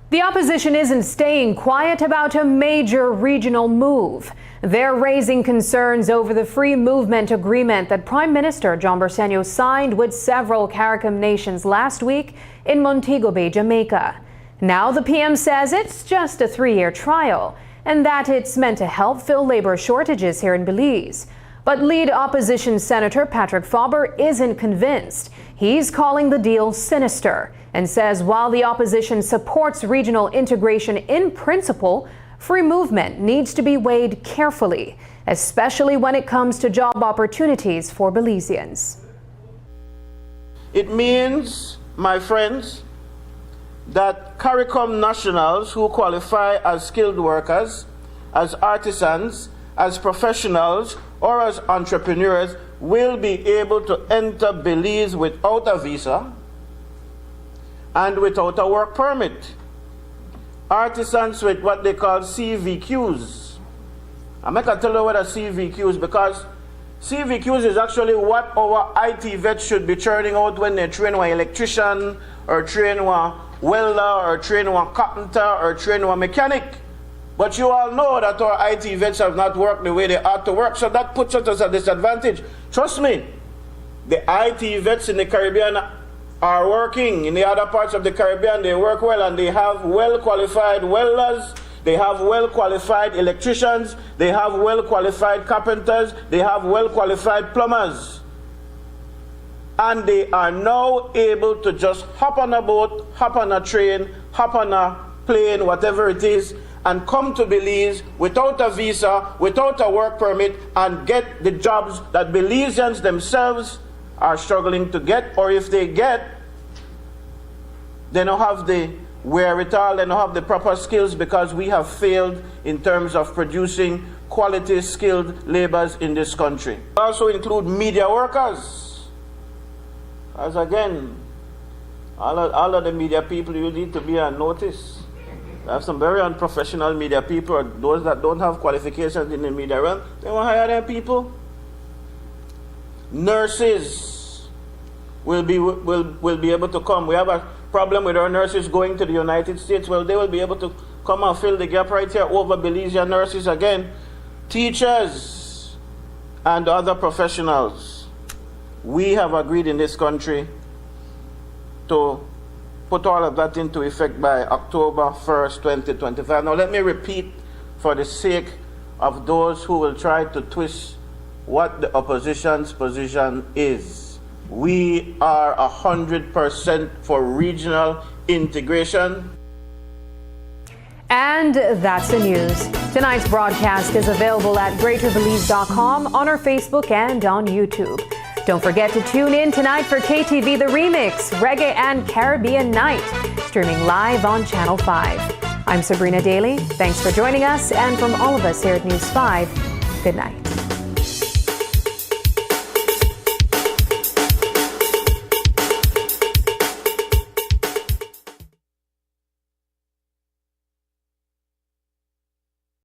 The opposition isn't staying quiet about a major regional move. They're raising concerns over the free movement agreement that Prime Minister John Bersenio signed with several CARICOM nations last week in Montego Bay, Jamaica. Now the PM says it's just a 3-year trial and that it's meant to help fill labor shortages here in Belize. But lead opposition Senator Patrick Faber isn't convinced. He's calling the deal sinister and says while the opposition supports regional integration in principle, free movement needs to be weighed carefully, especially when it comes to job opportunities for Belizeans. It means, my friends, that CARICOM nationals who qualify as skilled workers, as artisans, as professionals, or as entrepreneurs will be able to enter Belize without a visa and without a work permit. Artisans with what they call CVQs. I'm not going to tell you what a CVQ is because CVQs is actually what our IT vets should be churning out when they train one electrician or train one welder or train one carpenter or train one mechanic. But you all know that our IT vets have not worked the way they ought to work, so that puts us at a disadvantage. Trust me, the IT vets in the Caribbean are working. In the other parts of the Caribbean, they work well and they have well-qualified welders, they have well-qualified electricians, they have well-qualified carpenters, they have well-qualified plumbers. And they are now able to just hop on a boat, hop on a train, hop on a plane, whatever it is, and come to Belize without a visa, without a work permit, and get the jobs that Belizeans themselves are struggling to get, or if they get, they don't have the wherewithal, they don't have the proper skills because we have failed in terms of producing quality skilled laborers in this country. We also include media workers. As again, all of the media people, you need to be on notice. We have some very unprofessional media people, or those that don't have qualifications in the media realm. They want to hire them people. Nurses will be able to come. We have a problem with our nurses going to the United States. Well, they will be able to come and fill the gap right here over Belizean nurses again. Teachers and other professionals. We have agreed in this country to put all of that into effect by October 1st, 2025. Now let me repeat for the sake of those who will try to twist what the opposition's position is. We are 100% for regional integration. And that's the news. Tonight's broadcast is available at greaterbelize.com, on our Facebook and on YouTube. Don't forget to tune in tonight for KTV The Remix, Reggae and Caribbean Night, streaming live on Channel 5. I'm Sabrina Daly. Thanks for joining us, and from all of us here at News 5, good night.